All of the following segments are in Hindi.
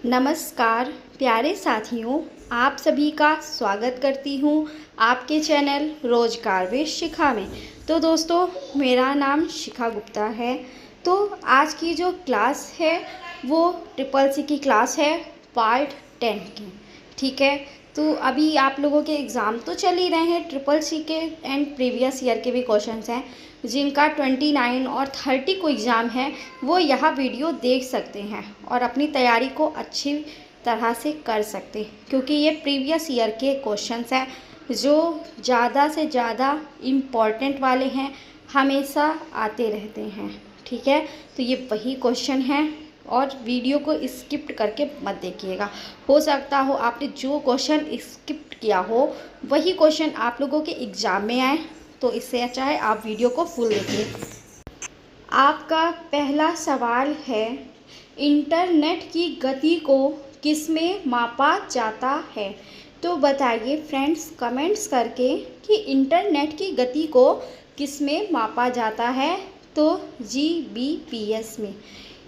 नमस्कार प्यारे साथियों, आप सभी का स्वागत करती हूँ आपके चैनल रोजगार विद शिखा में। तो दोस्तों, मेरा नाम शिखा गुप्ता है। तो आज की जो क्लास है वो ट्रिपल सी की क्लास है, पार्ट 10 की। ठीक है, तो अभी आप लोगों के एग्ज़ाम तो चल ही रहे हैं ट्रिपल सी के, एंड प्रीवियस ईयर के भी क्वेश्चंस हैं। जिनका 29 और 30 को एग्ज़ाम है वो यह वीडियो देख सकते हैं और अपनी तैयारी को अच्छी तरह से कर सकते हैं, क्योंकि ये प्रीवियस ईयर के क्वेश्चंस हैं जो ज़्यादा से ज़्यादा इम्पॉर्टेंट वाले हैं, हमेशा आते रहते हैं। ठीक है, तो ये वही क्वेश्चन हैं और वीडियो को स्किप करके मत देखिएगा। हो सकता हो आपने जो क्वेश्चन स्किप किया हो वही क्वेश्चन आप लोगों के एग्ज़ाम में आए, तो इससे अच्छा है आप वीडियो को फुल देखिए। आपका पहला सवाल है, इंटरनेट की गति को किसमें मापा जाता है? तो बताइए फ्रेंड्स कमेंट्स करके कि इंटरनेट की गति को किसमें मापा जाता है। तो जीबीपीएस में।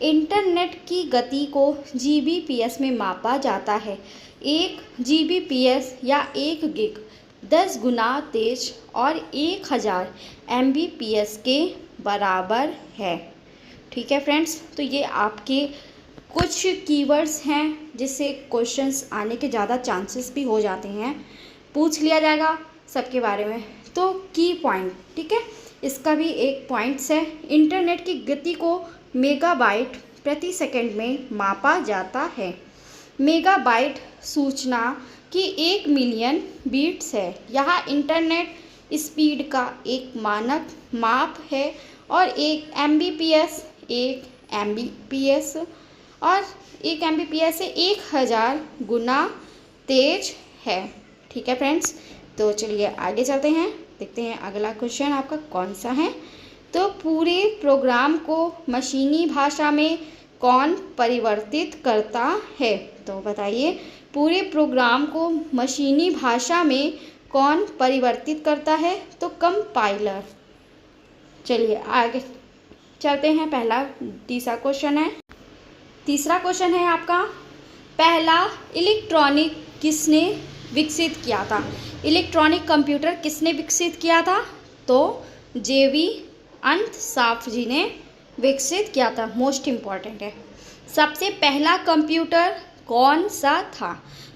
इंटरनेट की गति को जीबीपीएस में मापा जाता है। 1 जीबीपीएस या 1 गिग 10 गुना तेज और 1000 एमबीपीएस के बराबर है। ठीक है फ्रेंड्स, तो ये आपके कुछ कीवर्ड्स हैं जिससे क्वेश्चंस आने के ज़्यादा चांसेस भी हो जाते हैं, पूछ लिया जाएगा सबके बारे में। तो की पॉइंट, ठीक है, इसका भी एक पॉइंट्स है। इंटरनेट की गति को मेगाबाइट प्रति सेकंड में मापा जाता है। मेगाबाइट सूचना की 1 मिलियन बीट्स है। यह इंटरनेट स्पीड का एक मानक माप है। और 1 एमबीपीएस और 1 एमबीपीएस से 1000 गुना तेज है। ठीक है फ्रेंड्स, तो चलिए आगे चलते हैं, देखते हैं अगला क्वेश्चन आपका कौन सा है। तो पूरे प्रोग्राम को मशीनी भाषा में कौन परिवर्तित करता है? तो बताइए पूरे प्रोग्राम को मशीनी भाषा में कौन परिवर्तित करता है? तो कंपाइलर। चलिए आगे चलते हैं, तीसरा क्वेश्चन है आपका, पहला इलेक्ट्रॉनिक किसने विकसित किया था? इलेक्ट्रॉनिक कंप्यूटर किसने विकसित किया था? तो जेवी अंतशाफ जी ने विकसित किया था। मोस्ट इम्पॉर्टेंट है। सबसे पहला कंप्यूटर कौन सा था?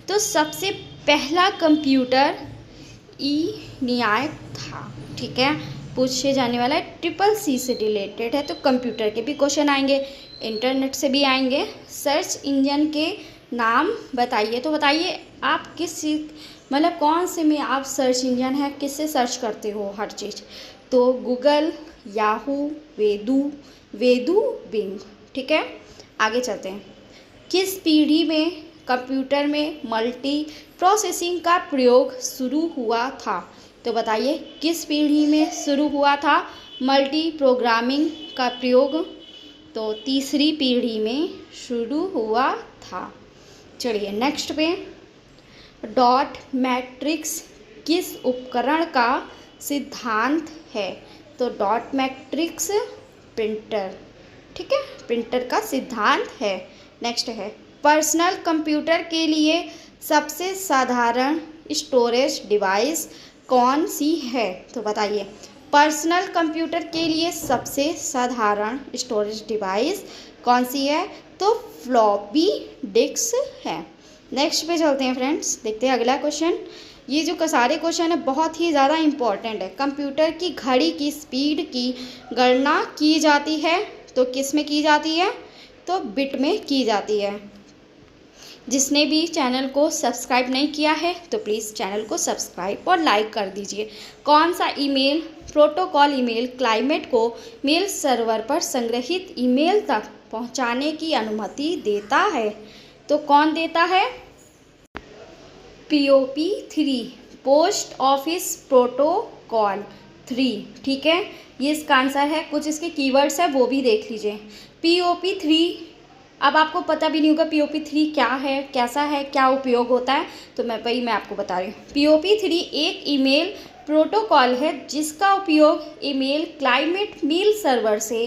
तो सबसे पहला कंप्यूटर ENIAC था। ठीक है, पूछे जाने वाला है, ट्रिपल सी से रिलेटेड है, तो कंप्यूटर के भी क्वेश्चन आएंगे, इंटरनेट से भी आएंगे। सर्च इंजन के नाम बताइए। तो बताइए आप किस मतलब कौन से में आप सर्च इंजन है, किससे सर्च करते हो हर चीज़? तो गूगल, याहू, वेदू, बिंग। ठीक है, आगे चलते हैं। किस पीढ़ी में कंप्यूटर में मल्टी प्रोसेसिंग का प्रयोग शुरू हुआ था? तो बताइए किस पीढ़ी में शुरू हुआ था मल्टी प्रोग्रामिंग का प्रयोग? तो तीसरी पीढ़ी में शुरू हुआ था। चलिए नेक्स्ट पे, डॉट मैट्रिक्स किस उपकरण का सिद्धांत है? तो डॉट मैट्रिक्स प्रिंटर, ठीक है, प्रिंटर का सिद्धांत है। नेक्स्ट है, पर्सनल कंप्यूटर के लिए सबसे साधारण स्टोरेज डिवाइस कौन सी है? तो बताइए पर्सनल कंप्यूटर के लिए सबसे साधारण स्टोरेज डिवाइस कौन सी है? तो फ्लॉपी डिस्क है। नेक्स्ट पे चलते हैं फ्रेंड्स, देखते हैं अगला क्वेश्चन। ये जो सारे क्वेश्चन है बहुत ही ज़्यादा इम्पॉर्टेंट है। कंप्यूटर की घड़ी की स्पीड की गणना की जाती है, तो किस में की जाती है? तो बिट में की जाती है। जिसने भी चैनल को सब्सक्राइब नहीं किया है तो प्लीज़ चैनल को सब्सक्राइब और लाइक कर दीजिए। कौन सा ईमेल प्रोटोकॉल ईमेल क्लाइंट को मेल सर्वर पर संग्रहित ईमेल तक पहुंचाने की अनुमति देता है? तो कौन देता है? POP3, post office protocol 3। ठीक है, ये इसका आंसर है। कुछ इसके कीवर्ड्स है वो भी देख लीजिए। POP3, अब आपको पता भी नहीं होगा POP3 क्या है, कैसा है, क्या उपयोग होता है, तो मैं आपको बता रही हूँ। POP3 एक ईमेल प्रोटोकॉल है जिसका उपयोग ईमेल क्लाइंट मेल सर्वर से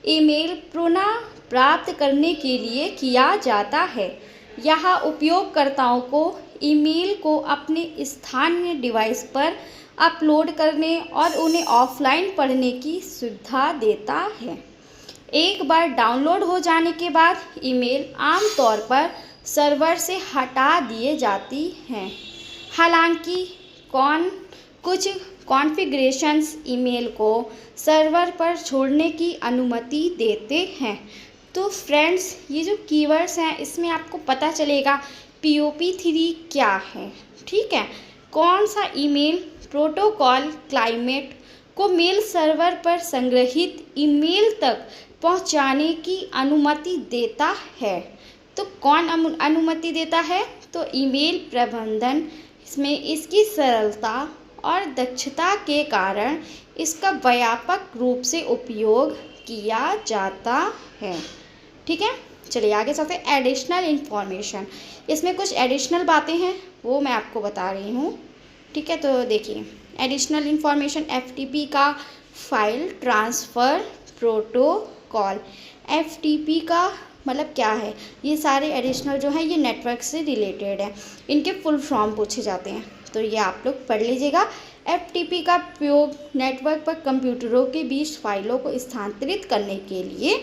ईमेल पुनः प्राप्त करने के लिए किया जाता है। यह उपयोगकर्ताओं को ईमेल को अपने स्थानीय डिवाइस पर अपलोड करने और उन्हें ऑफलाइन पढ़ने की सुविधा देता है। एक बार डाउनलोड हो जाने के बाद ईमेल आमतौर पर सर्वर से हटा दिए जाती हैं। हालांकि कुछ कॉन्फ़िगरेशंस ईमेल को सर्वर पर छोड़ने की अनुमति देते हैं। तो फ्रेंड्स, ये जो कीवर्ड्स हैं इसमें आपको पता चलेगा POP3 क्या है, ठीक है। कौन सा ईमेल प्रोटोकॉल क्लाइंट को मेल सर्वर पर संग्रहित ईमेल तक पहुंचाने की अनुमति देता है। तो कौन अनुमति देता है? तो ईमेल प्रबंधन इसमें इसकी सरलता और दक्षता के कारण इसका व्यापक रूप से उपयोग किया जाता है, ठीक है। चलिए आगे चलते हैं। एडिशनल इन्फॉर्मेशन, इसमें कुछ एडिशनल बातें हैं वो मैं आपको बता रही हूँ, ठीक है। तो देखिए, एडिशनल इन्फॉर्मेशन FTP का फाइल ट्रांसफ़र प्रोटोकॉल। FTP का मतलब क्या है? ये सारे एडिशनल जो हैं ये नेटवर्क से रिलेटेड है, इनके फुल फॉर्म पूछे जाते हैं, तो ये आप लोग पढ़ लीजिएगा। FTP का उपयोग नेटवर्क पर कंप्यूटरों के बीच फाइलों को स्थानांतरित करने के लिए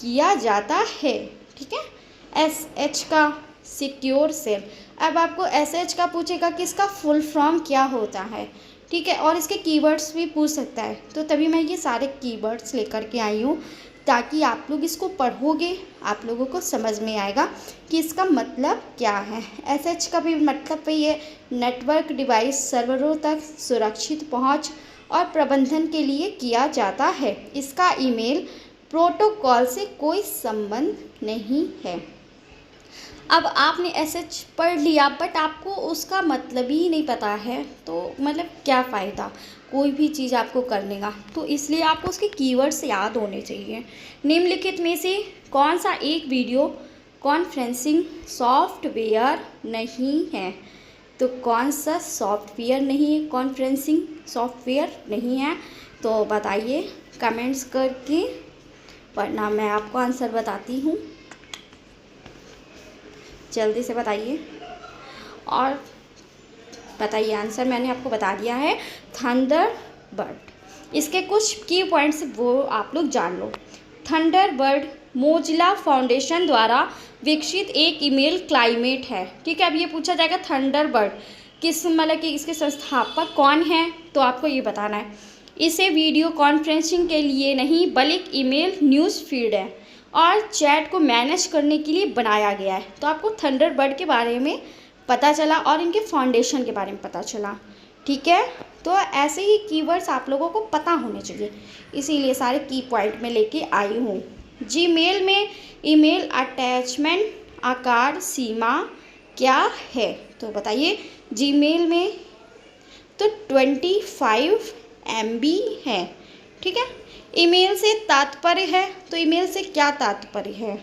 किया जाता है, ठीक है। SH का सिक्योर सेल, अब आपको SH का पूछेगा कि इसका फुल फॉर्म क्या होता है, ठीक है, और इसके कीवर्ड्स भी पूछ सकता है। तो तभी मैं ये सारे कीवर्ड्स लेकर के आई हूँ, ताकि आप लोग इसको पढ़ोगे आप लोगों को समझ में आएगा कि इसका मतलब क्या है। SH का भी मतलब वही है, नेटवर्क डिवाइस सर्वरों तक सुरक्षित पहुंच और प्रबंधन के लिए किया जाता है। इसका ईमेल प्रोटोकॉल से कोई संबंध नहीं है। अब आपने SH पढ़ लिया बट आपको उसका मतलब ही नहीं पता है, तो मतलब क्या फ़ायदा कोई भी चीज़ आपको करने का। तो इसलिए आपको उसके कीवर्ड्स याद होने चाहिए। निम्नलिखित में से कौन सा एक वीडियो कॉन्फ्रेंसिंग सॉफ्टवेयर नहीं है? तो कौन सा सॉफ्टवेयर नहीं है, कॉन्फ्रेंसिंग सॉफ्टवेयर नहीं है? तो बताइए कमेंट्स करके, वरना मैं आपको आंसर बताती हूँ, जल्दी से बताइए। और बताइए आंसर मैंने आपको बता दिया है, थंडरबर्ड। इसके कुछ की पॉइंट्स वो आप लोग जान लो। थंडरबर्ड मोजिला फाउंडेशन द्वारा विकसित एक ईमेल क्लाइंट है, ठीक है। अब ये पूछा जाएगा थंडरबर्ड किस मतलब कि इसके संस्थापक कौन हैं, तो आपको ये बताना है। इसे वीडियो कॉन्फ्रेंसिंग के लिए नहीं बल्कि ईमेल न्यूज़ फीड है और चैट को मैनेज करने के लिए बनाया गया है। तो आपको थंडरबर्ड के बारे में पता चला और इनके फाउंडेशन के बारे में पता चला, ठीक है। तो ऐसे ही कीवर्ड्स आप लोगों को पता होने चाहिए, इसीलिए सारे की पॉइंट में लेके आई हूँ। जीमेल में ईमेल अटैचमेंट आकार सीमा क्या है? तो बताइए, जीमेल में तो 25 MB है, ठीक है। ईमेल से तात्पर्य है, तो ईमेल से क्या तात्पर्य है?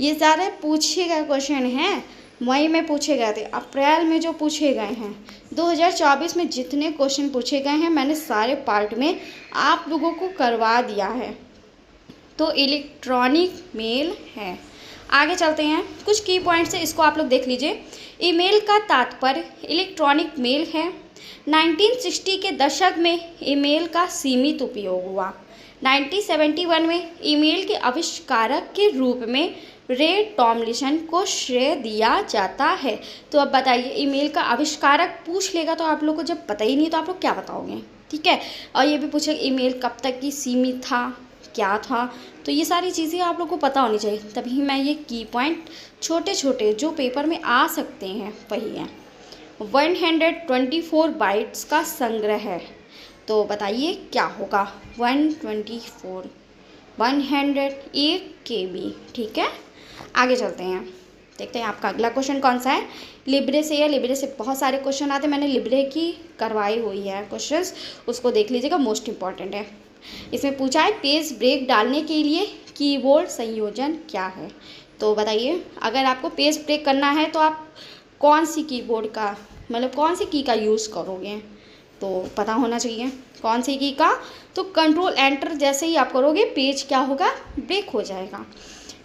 ये सारे पूछे गए क्वेश्चन हैं, मई में पूछे गए थे, अप्रैल में जो पूछे गए हैं, 2024 में जितने क्वेश्चन पूछे गए हैं मैंने सारे पार्ट में आप लोगों को करवा दिया है। तो इलेक्ट्रॉनिक मेल है। आगे चलते हैं, कुछ की पॉइंट्स है, इसको आप लोग देख लीजिए। ईमेल का तात्पर्य इलेक्ट्रॉनिक मेल है। 1960 के दशक में ईमेल का सीमित उपयोग हुआ। 1971 में ईमेल के आविष्कारक के रूप में रे टॉमलिंसन को श्रेय दिया जाता है। तो अब बताइए, ईमेल का आविष्कारक पूछ लेगा तो आप लोग को जब पता ही नहीं तो आप लोग क्या बताओगे, ठीक है। और ये भी पूछेगा ईमेल कब तक की सीमित था, क्या था, तो ये सारी चीज़ें आप लोग को पता होनी चाहिए। तभी मैं ये की पॉइंट छोटे छोटे जो पेपर में आ सकते हैं वही हैं। 124 बाइट्स का संग्रह है, तो बताइए क्या होगा? 124 108 KB, ठीक है। आगे चलते हैं, देखते हैं आपका अगला क्वेश्चन कौन सा है। लिब्रे से, या लिब्रे से बहुत सारे क्वेश्चन आते हैं, मैंने लिब्रे की करवाई हुई है क्वेश्चंस, उसको देख लीजिएगा, मोस्ट इंपॉर्टेंट है। इसमें पूछा है पेज ब्रेक डालने के लिए कीबोर्ड संयोजन क्या है? तो बताइए, अगर आपको पेज ब्रेक करना है तो आप कौन सी कीबोर्ड का मतलब कौन सी की का यूज़ करोगे? तो पता होना चाहिए कौन सी की का। तो कंट्रोल एंटर जैसे ही आप करोगे पेज क्या होगा? ब्रेक हो जाएगा।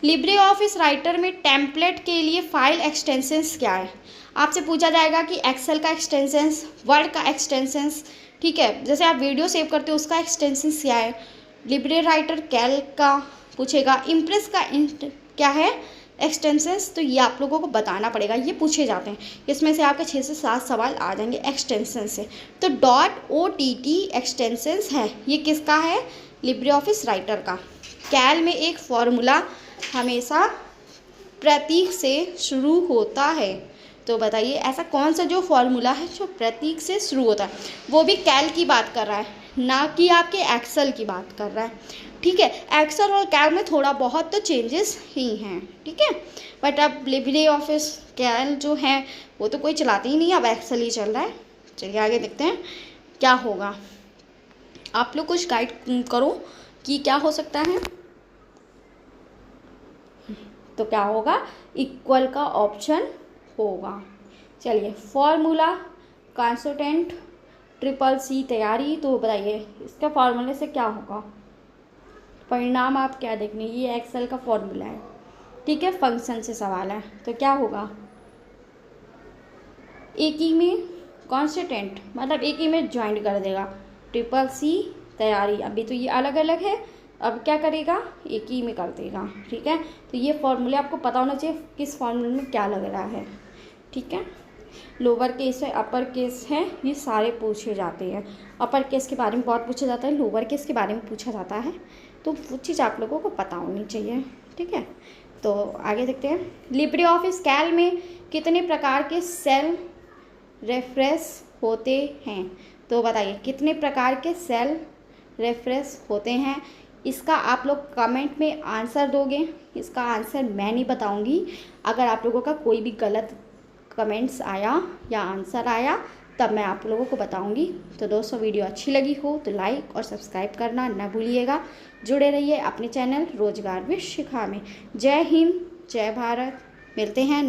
लिब्रे ऑफिस राइटर में टेम्पलेट के लिए फाइल एक्सटेंशंस क्या है। आपसे पूछा जाएगा कि एक्सेल का एक्सटेंशंस, वर्ड का एक्सटेंशंस, ठीक है, जैसे आप वीडियो सेव करते हो उसका एक्सटेंशंस क्या है। लिब्रे राइटर कैल्क का पूछेगा, इम्प्रेस का क्या है एक्सटेंशंस, तो ये आप लोगों को बताना पड़ेगा, ये पूछे जाते हैं। इसमें से आपके 6 से 7 सवाल आ जाएंगे एक्सटेंशन से। तो .ott एक्सटेंशंस है, ये किसका है, लिब्रे ऑफिस राइटर का। कैल में एक फॉर्मूला हमेशा प्रतीक से शुरू होता है, तो बताइए ऐसा कौन सा जो फॉर्मूला है जो प्रतीक से शुरू होता है। वो भी कैल की बात कर रहा है, ना कि आपके एक्सेल की बात कर रहा है, ठीक है। एक्सेल और कैल में थोड़ा बहुत तो चेंजेस ही हैं, ठीक है, बट अब लिब्रे ऑफिस कैल जो है वो तो कोई चलाते ही नहीं, अब एक्सेल ही चल रहा है। चलिए आगे देखते हैं क्या होगा। आप लोग कुछ गाइड करो कि क्या हो सकता है। तो क्या होगा, इक्वल का ऑप्शन होगा। चलिए, फॉर्मूला कॉन्स्टेंट CCC तैयारी, तो बताइए इसका फॉर्मूले से क्या होगा, परिणाम आप क्या देखने, ये एक्सेल का फॉर्मूला है, ठीक है, फंक्शन से सवाल है, तो क्या होगा, एक ही में कॉन्स्टेंट मतलब एक ही में ज्वाइन कर देगा, CCC तैयारी, अभी तो ये अलग अलग है, अब क्या करेगा, एक ही में कर देगा, ठीक है। तो ये फॉर्मूले आपको पता होना चाहिए किस फॉर्मूले में क्या लग रहा है, ठीक है। लोअर केस है, अपर केस है, ये सारे पूछे जाते हैं। अपर केस के बारे में बहुत पूछा जाता है, लोअर केस के बारे में पूछा जाता है, तो वो चीज़ आप लोगों को पता होनी चाहिए, ठीक है। तो आगे देखते हैं, लिब्रे ऑफिस कैल में कितने प्रकार के सेल रेफरेंस होते हैं, तो बताइए कितने प्रकार के सेल रेफरेंस होते हैं। इसका आप लोग कमेंट में आंसर दोगे, इसका आंसर मैं नहीं बताऊंगी। अगर आप लोगों का कोई भी गलत कमेंट्स आया या आंसर आया तब मैं आप लोगों को बताऊंगी। तो दोस्तों, वीडियो अच्छी लगी हो तो लाइक और सब्सक्राइब करना ना भूलिएगा। जुड़े रहिए अपने चैनल रोजगार विद शिखा में। जय हिंद, जय भारत, मिलते हैं।